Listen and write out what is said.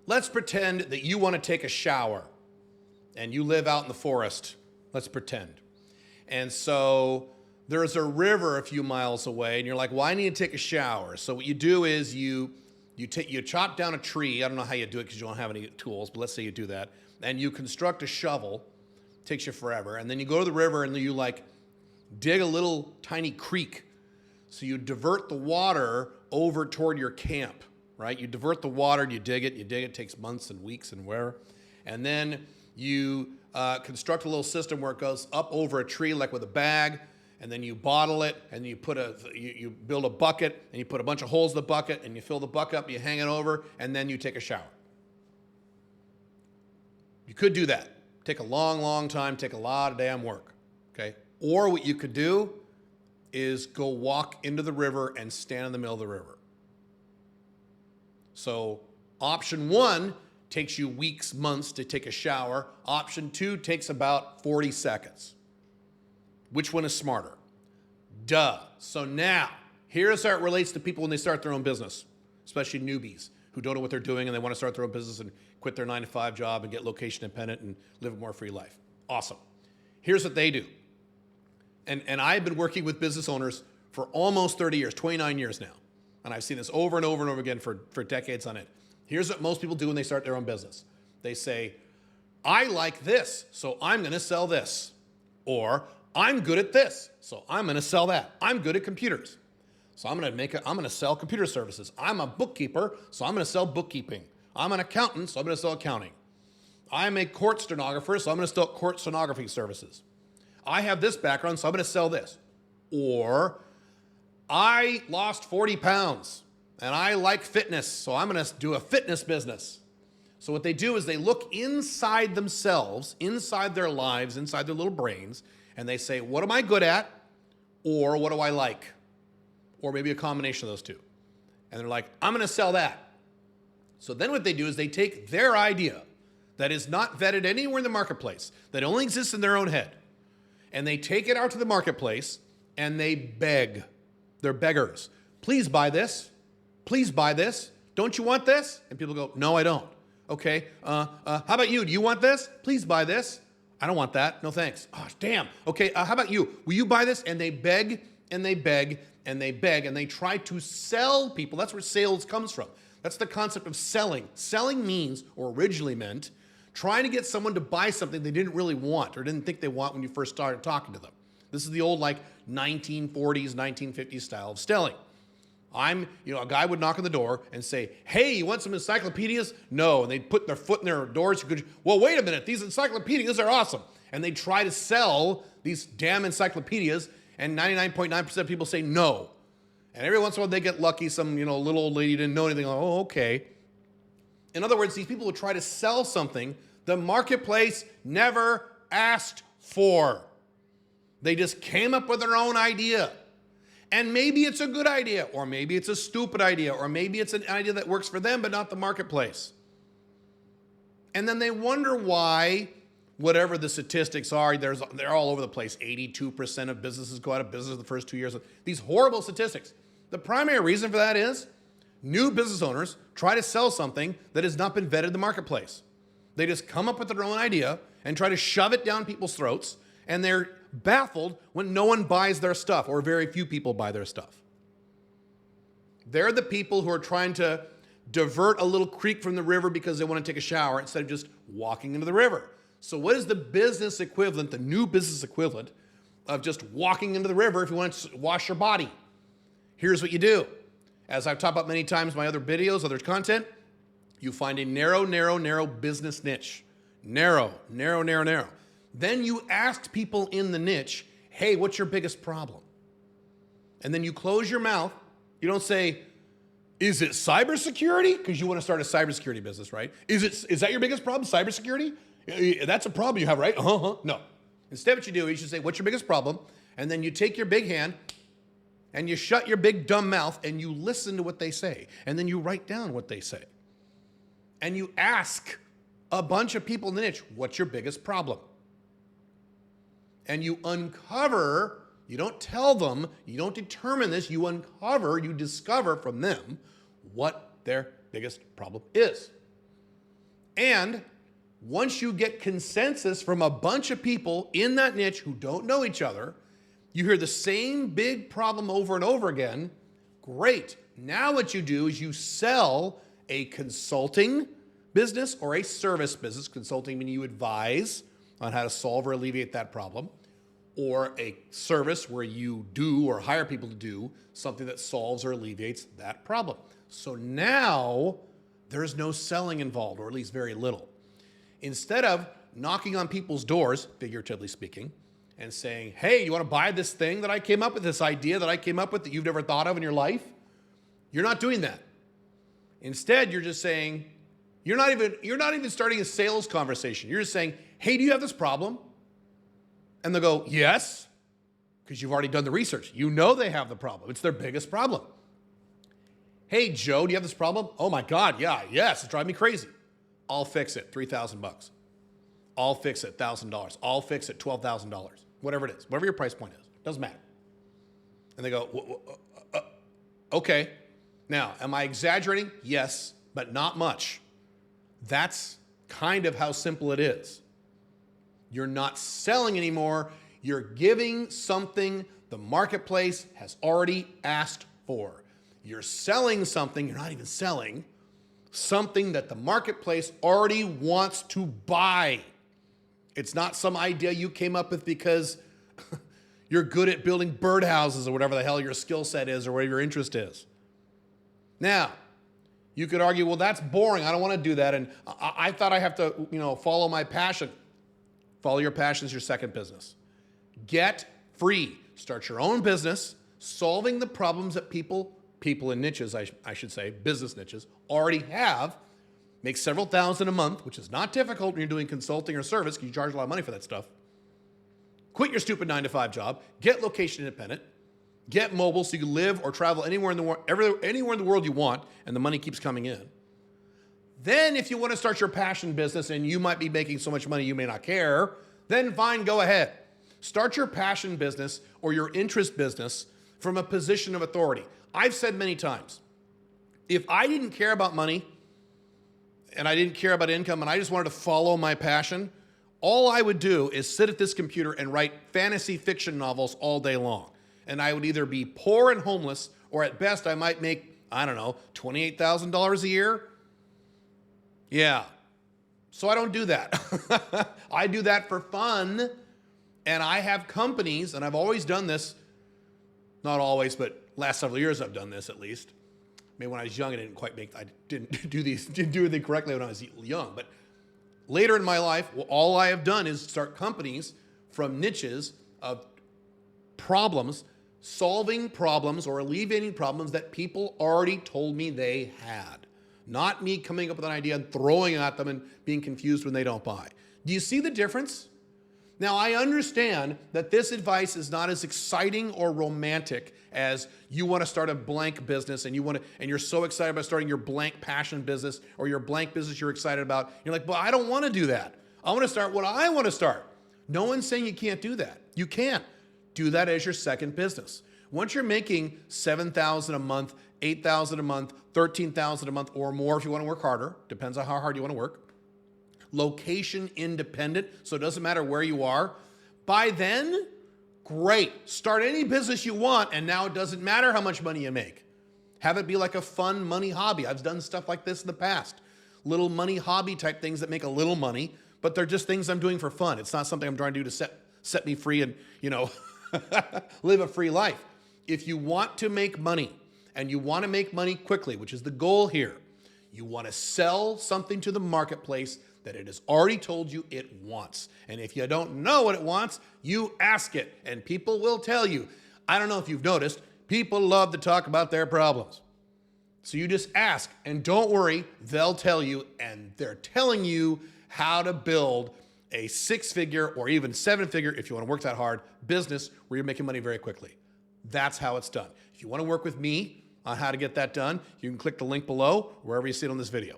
let's pretend that you want to take a shower and you live out in the forest. Let's pretend. And so there's a river a few miles away and you're like, well, I need to take a shower. So what you do is you chop down a tree. I don't know how you do it because you don't have any tools, but let's say you do that. And you construct a shovel. It takes you forever. And then you go to the river and you like dig a little tiny creek. So you divert the water over toward your camp, right? You divert the water, you dig it, it takes months and weeks and where. And then you construct a little system where it goes up over a tree like with a bag, and then you bottle it, and you build a bucket, and you put a bunch of holes in the bucket, and you fill the bucket up, you hang it over, and then you take a shower. You could do that. Take a long, long time, take a lot of damn work, okay? Or what you could do is go walk into the river and stand in the middle of the river. So option 1 takes you weeks, months to take a shower. Option 2 takes about 40 seconds. Which one is smarter? Duh. So now, here's how it relates to people when they start their own business, especially newbies who don't know what they're doing and they want to start their own business and quit their 9-to-5 job and get location independent and live a more free life. Awesome. Here's what they do. And I've been working with business owners for almost 30 years, 29 years now. And I've seen this over and over and over again for decades on end. Here's what most people do when they start their own business. They say, I like this, so I'm going to sell this. Or, I'm good at this, so I'm going to sell that. I'm good at computers, so I'm going to sell computer services. I'm a bookkeeper, so I'm going to sell bookkeeping. I'm an accountant, so I'm going to sell accounting. I'm a court stenographer, so I'm going to sell court stenography services. I have this background, so I'm going to sell this. Or, I lost 40 pounds, and I like fitness, so I'm going to do a fitness business. So what they do is they look inside themselves, inside their lives, inside their little brains, and they say, what am I good at? Or what do I like? Or maybe a combination of those two. And they're like, I'm going to sell that. So then what they do is they take their idea that is not vetted anywhere in the marketplace, that only exists in their own head, and they take it out to the marketplace and they beg. They're beggars. Please buy this. Please buy this. Don't you want this? And people go, no, I don't. Okay, how about you? Do you want this? Please buy this. I don't want that. No, thanks. Oh, damn. Okay, how about you? Will you buy this? And they beg, and they beg, and they beg, and they try to sell people. That's where sales comes from. That's the concept of selling. Selling means, or originally meant, trying to get someone to buy something they didn't really want or didn't think they want when you first started talking to them. This is the old, like, 1940s, 1950s style of selling. A guy would knock on the door and say, hey, you want some encyclopedias? No. And they'd put their foot in their doors. Well, wait a minute. These encyclopedias are awesome. And they try to sell these damn encyclopedias, and 99.9% of people say no. And every once in a while they get lucky. Some, little old lady didn't know anything. Oh, okay. In other words, these people would try to sell something the marketplace never asked for. They just came up with their own idea. And maybe it's a good idea, or maybe it's a stupid idea, or maybe it's an idea that works for them but not the marketplace. And then they wonder why, whatever the statistics are, they're all over the place. 82% of businesses go out of business in the first 2 years. These horrible statistics. The primary reason for that is new business owners try to sell something that has not been vetted in the marketplace. They just come up with their own idea and try to shove it down people's throats, and they're baffled when no one buys their stuff, or very few people buy their stuff. They're the people who are trying to divert a little creek from the river because they want to take a shower instead of just walking into the river. So what is the business equivalent, the new business equivalent of just walking into the river if you want to wash your body? Here's what you do. As I've talked about many times in my other videos, other content, you find a narrow business niche. Narrow. Then you ask people in the niche, hey, what's your biggest problem? And then you close your mouth. You don't say, is it cybersecurity? Because you want to start a cybersecurity business, right? Is that your biggest problem, cybersecurity? That's a problem you have, right? No. Instead, what you do is you should say, what's your biggest problem? And then you take your big hand and you shut your big dumb mouth and you listen to what they say. And then you write down what they say. And you ask a bunch of people in the niche, what's your biggest problem? And you uncover, you don't tell them, you don't determine this, you uncover, you discover from them what their biggest problem is. And once you get consensus from a bunch of people in that niche who don't know each other, you hear the same big problem over and over again, great. Now what you do is you sell a consulting business or a service business. Consulting meaning you advise on how to solve or alleviate that problem, or a service where you do or hire people to do something that solves or alleviates that problem. So now there's no selling involved, or at least very little. Instead of knocking on people's doors, figuratively speaking, and saying, hey, you want to buy this thing that I came up with, this idea that I came up with that you've never thought of in your life? You're not doing that. Instead, you're just saying, you're not even starting a sales conversation. You're just saying, hey, do you have this problem? And they'll go, yes, because you've already done the research. You know they have the problem. It's their biggest problem. Hey, Joe, do you have this problem? Oh my God, yes, it's driving me crazy. I'll fix it, $3,000. I'll fix it, $1,000. I'll fix it, $12,000. Whatever it is, whatever your price point is, doesn't matter. And they go, okay. Now, am I exaggerating? Yes, but not much. That's kind of how simple it is. You're not selling anymore. You're giving something the marketplace has already asked for. You're selling something, you're not even selling, something that the marketplace already wants to buy. It's not some idea you came up with because you're good at building birdhouses or whatever the hell your skill set is or whatever your interest is. Now, you could argue, well, that's boring. I don't want to do that. And I thought I have to, follow my passion. Follow your passion is your second business. Get free. Start your own business, solving the problems that people in niches, I should say, business niches, already have. Make several thousand a month, which is not difficult when you're doing consulting or service because you charge a lot of money for that stuff. Quit your stupid 9-to-5 job. Get location independent. Get mobile so you can live or travel anywhere in the world you want, and the money keeps coming in. Then if you want to start your passion business and you might be making so much money you may not care, then fine, go ahead. Start your passion business or your interest business from a position of authority. I've said many times, if I didn't care about money and I didn't care about income and I just wanted to follow my passion, all I would do is sit at this computer and write fantasy fiction novels all day long. And I would either be poor and homeless, or at best I might make, $28,000 a year. Yeah. So I don't do that. I do that for fun. And I have companies, and I've always done this, not always, but last several years I've done this at least. Maybe when I was young, I didn't do anything correctly when I was young. But later in my life, all I have done is start companies from niches of problems, solving problems or alleviating problems that people already told me they had. Not me coming up with an idea and throwing it at them and being confused when they don't buy. Do you see the difference? Now, I understand that this advice is not as exciting or romantic as you want to start a blank business and you're so excited about starting your blank passion business or your blank business you're excited about. You're like, well, I don't want to do that. I want to start what I want to start. No one's saying you can't do that. You can. Do that as your second business. Once you're making $7,000 a month, $8,000 a month, $13,000 a month or more if you want to work harder, depends on how hard you want to work, location independent, so it doesn't matter where you are, by then, great. Start any business you want, and now it doesn't matter how much money you make. Have it be like a fun money hobby. I've done stuff like this in the past. Little money hobby type things that make a little money, but they're just things I'm doing for fun. It's not something I'm trying to do to set me free and, live a free life. If you want to make money, and you want to make money quickly, which is the goal here, you want to sell something to the marketplace that it has already told you it wants. And if you don't know what it wants, you ask it, and people will tell you. I don't know if you've noticed, people love to talk about their problems. So you just ask, and don't worry, they'll tell you, and they're telling you how to build a 6-figure or even 7-figure, if you want to work that hard, business where you're making money very quickly. That's how it's done. If you want to work with me on how to get that done, you can click the link below wherever you see it on this video.